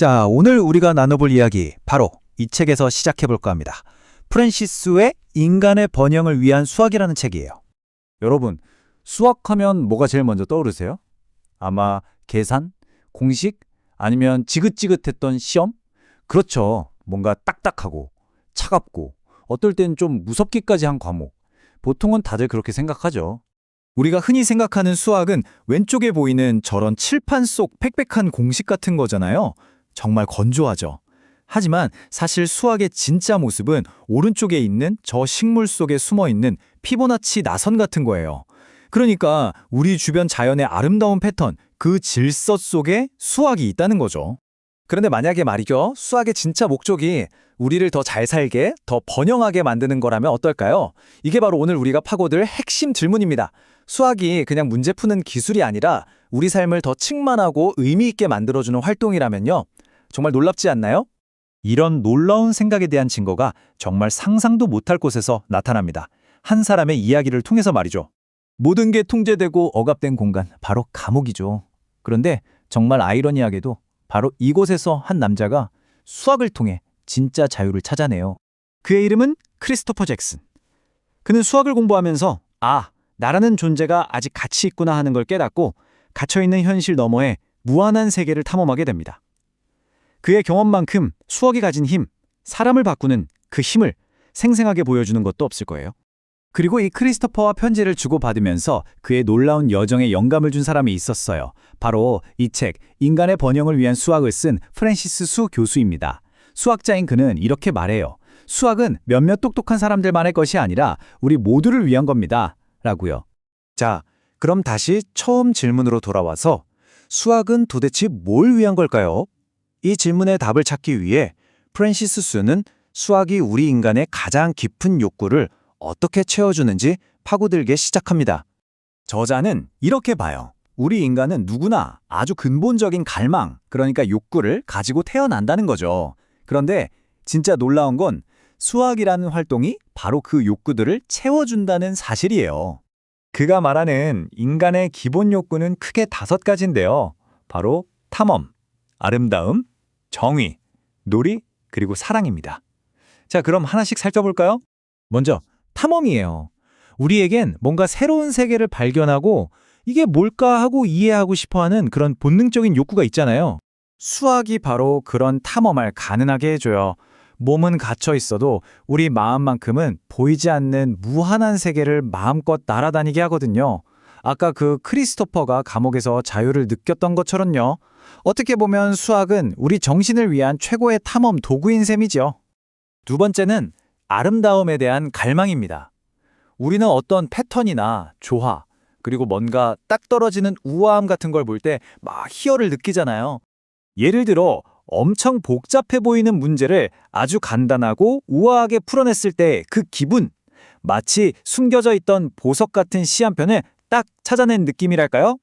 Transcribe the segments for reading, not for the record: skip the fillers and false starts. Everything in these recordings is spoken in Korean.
자, 오늘 우리가 나눠볼 이야기 바로 이 책에서 시작해볼까 합니다. 프랜시스의 인간의 번영을 위한 수학이라는 책이에요. 여러분, 수학하면 뭐가 제일 먼저 떠오르세요? 아마 계산, 공식, 아니면 지긋지긋했던 시험? 그렇죠. 뭔가 딱딱하고 차갑고 어떨 땐 좀 무섭기까지 한 과목. 보통은 다들 그렇게 생각하죠. 우리가 흔히 생각하는 수학은 왼쪽에 보이는 저런 칠판 속 빽빽한 공식 같은 거잖아요. 정말 건조하죠. 하지만 사실 수학의 진짜 모습은 오른쪽에 있는 저 식물 속에 숨어있는 피보나치 나선 같은 거예요. 그러니까 우리 주변 자연의 아름다운 패턴, 그 질서 속에 수학이 있다는 거죠. 그런데 만약에 말이죠, 수학의 진짜 목적이 우리를 더 잘 살게, 더 번영하게 만드는 거라면 어떨까요? 이게 바로 오늘 우리가 파고들 핵심 질문입니다. 수학이 그냥 문제 푸는 기술이 아니라 우리 삶을 더 충만하고 의미 있게 만들어주는 활동이라면요. 정말 놀랍지 않나요? 이런 놀라운 생각에 대한 증거가 정말 상상도 못할 곳에서 나타납니다. 한 사람의 이야기를 통해서 말이죠. 모든 게 통제되고 억압된 공간, 바로 감옥이죠. 그런데 정말 아이러니하게도 바로 이곳에서 한 남자가 수학을 통해 진짜 자유를 찾아내요. 그의 이름은 크리스토퍼 잭슨. 그는 수학을 공부하면서 나라는 존재가 아직 가치 있구나 하는 걸 깨닫고 갇혀있는 현실 너머에 무한한 세계를 탐험하게 됩니다. 그의 경험만큼 수학이 가진 힘, 사람을 바꾸는 그 힘을 생생하게 보여주는 것도 없을 거예요. 그리고 이 크리스토퍼와 편지를 주고받으면서 그의 놀라운 여정에 영감을 준 사람이 있었어요. 바로 이 책, 인간의 번영을 위한 수학을 쓴 프랜시스 수 교수입니다. 수학자인 그는 이렇게 말해요. 수학은 몇몇 똑똑한 사람들만의 것이 아니라 우리 모두를 위한 겁니다. 라고요. 자, 그럼 다시 처음 질문으로 돌아와서 수학은 도대체 뭘 위한 걸까요? 이 질문의 답을 찾기 위해 프랜시스 수는 수학이 우리 인간의 가장 깊은 욕구를 어떻게 채워주는지 파고들게 시작합니다. 저자는 이렇게 봐요. 우리 인간은 누구나 아주 근본적인 갈망, 그러니까 욕구를 가지고 태어난다는 거죠. 그런데 진짜 놀라운 건 수학이라는 활동이 바로 그 욕구들을 채워준다는 사실이에요. 그가 말하는 인간의 기본 욕구는 크게 5가지인데요. 바로 탐험, 아름다움, 정의, 놀이, 그리고 사랑입니다. 자, 그럼 하나씩 살펴볼까요? 먼저 탐험이에요. 우리에겐 뭔가 새로운 세계를 발견하고 이게 뭘까 하고 이해하고 싶어하는 그런 본능적인 욕구가 있잖아요. 수학이 바로 그런 탐험을 가능하게 해줘요. 몸은 갇혀 있어도 우리 마음만큼은 보이지 않는 무한한 세계를 마음껏 날아다니게 하거든요. 아까 그 크리스토퍼가 감옥에서 자유를 느꼈던 것처럼요. 어떻게 보면 수학은 우리 정신을 위한 최고의 탐험 도구인 셈이죠. 두 번째는 아름다움에 대한 갈망입니다. 우리는 어떤 패턴이나 조화, 그리고 뭔가 딱 떨어지는 우아함 같은 걸 볼 때 막 희열을 느끼잖아요. 예를 들어 엄청 복잡해 보이는 문제를 아주 간단하고 우아하게 풀어냈을 때 그 기분, 마치 숨겨져 있던 보석 같은 시 한 편을 딱 찾아낸 느낌이랄까요?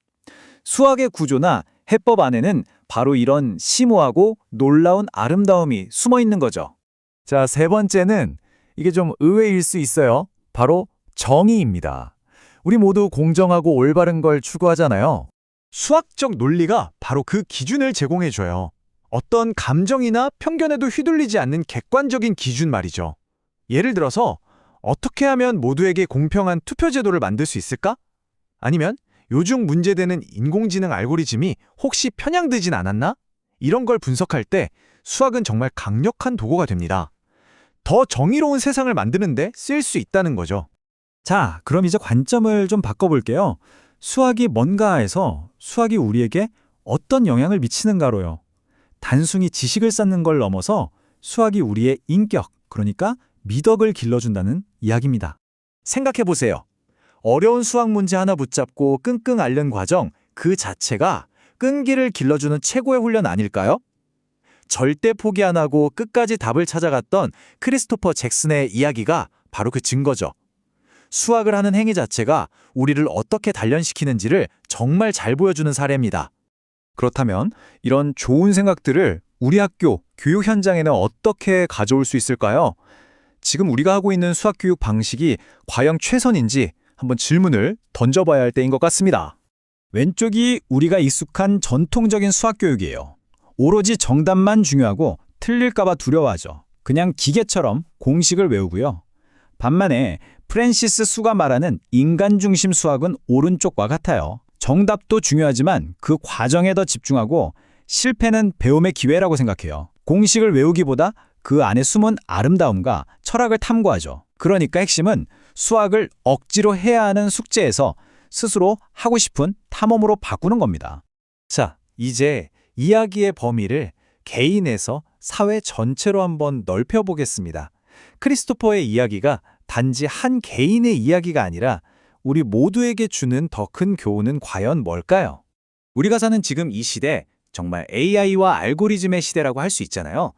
수학의 구조나 해법 안에는 바로 이런 심오하고 놀라운 아름다움이 숨어 있는 거죠. 자, 세 번째는 이게 좀 의외일 수 있어요. 바로 정의입니다. 우리 모두 공정하고 올바른 걸 추구하잖아요. 수학적 논리가 바로 그 기준을 제공해줘요. 어떤 감정이나 편견에도 휘둘리지 않는 객관적인 기준 말이죠. 예를 들어서 어떻게 하면 모두에게 공평한 투표 제도를 만들 수 있을까? 아니면 요즘 문제되는 인공지능 알고리즘이 혹시 편향되진 않았나? 이런 걸 분석할 때 수학은 정말 강력한 도구가 됩니다. 더 정의로운 세상을 만드는데 쓰일 수 있다는 거죠. 자, 그럼 이제 관점을 좀 바꿔볼게요. 수학이 뭔가에서 수학이 우리에게 어떤 영향을 미치는가로요. 단순히 지식을 쌓는 걸 넘어서 수학이 우리의 인격, 그러니까 미덕을 길러준다는 이야기입니다. 생각해보세요. 어려운 수학 문제 하나 붙잡고 끙끙 앓는 과정, 그 자체가 끈기를 길러주는 최고의 훈련 아닐까요? 절대 포기 안 하고 끝까지 답을 찾아갔던 크리스토퍼 잭슨의 이야기가 바로 그 증거죠. 수학을 하는 행위 자체가 우리를 어떻게 단련시키는지를 정말 잘 보여주는 사례입니다. 그렇다면 이런 좋은 생각들을 우리 학교, 교육 현장에는 어떻게 가져올 수 있을까요? 지금 우리가 하고 있는 수학 교육 방식이 과연 최선인지 한번 질문을 던져봐야 할 때인 것 같습니다. 왼쪽이 우리가 익숙한 전통적인 수학 교육이에요. 오로지 정답만 중요하고 틀릴까봐 두려워하죠. 그냥 기계처럼 공식을 외우고요. 반면에 프랜시스 수가 말하는 인간 중심 수학은 오른쪽과 같아요. 정답도 중요하지만 그 과정에 더 집중하고 실패는 배움의 기회라고 생각해요. 공식을 외우기보다 그 안에 숨은 아름다움과 철학을 탐구하죠. 그러니까 핵심은 수학을 억지로 해야 하는 숙제에서 스스로 하고 싶은 탐험으로 바꾸는 겁니다. 자, 이제 이야기의 범위를 개인에서 사회 전체로 한번 넓혀보겠습니다. 크리스토퍼의 이야기가 단지 한 개인의 이야기가 아니라 우리 모두에게 주는 더 큰 교훈은 과연 뭘까요? 우리가 사는 지금 이 시대, 정말 AI와 알고리즘의 시대라고 할 수 있잖아요.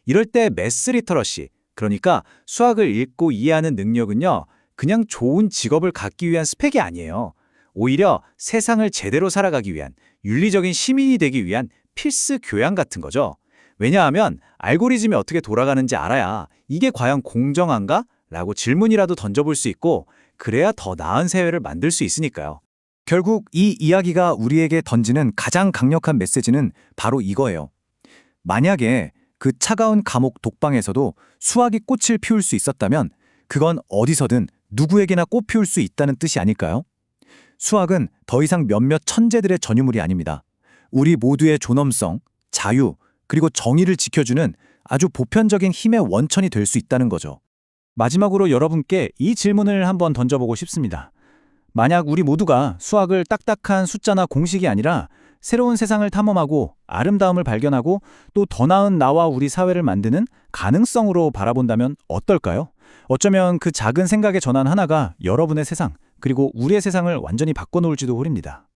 이럴 때 매스 리터러시, 그러니까 수학을 읽고 이해하는 능력은요, 그냥 좋은 직업을 갖기 위한 스펙이 아니에요. 오히려 세상을 제대로 살아가기 위한, 윤리적인 시민이 되기 위한 필수 교양 같은 거죠. 왜냐하면 알고리즘이 어떻게 돌아가는지 알아야 이게 과연 공정한가? 라고 질문이라도 던져볼 수 있고, 그래야 더 나은 사회를 만들 수 있으니까요. 결국 이 이야기가 우리에게 던지는 가장 강력한 메시지는 바로 이거예요. 만약에 그 차가운 감옥 독방에서도 수학이 꽃을 피울 수 있었다면 그건 어디서든 누구에게나 꽃 피울 수 있다는 뜻이 아닐까요? 수학은 더 이상 몇몇 천재들의 전유물이 아닙니다. 우리 모두의 존엄성, 자유, 그리고 정의를 지켜주는 아주 보편적인 힘의 원천이 될 수 있다는 거죠. 마지막으로 여러분께 이 질문을 한번 던져보고 싶습니다. 만약 우리 모두가 수학을 딱딱한 숫자나 공식이 아니라 새로운 세상을 탐험하고 아름다움을 발견하고 또 더 나은 나와 우리 사회를 만드는 가능성으로 바라본다면 어떨까요? 어쩌면 그 작은 생각의 전환 하나가 여러분의 세상, 그리고 우리의 세상을 완전히 바꿔놓을지도 모릅니다.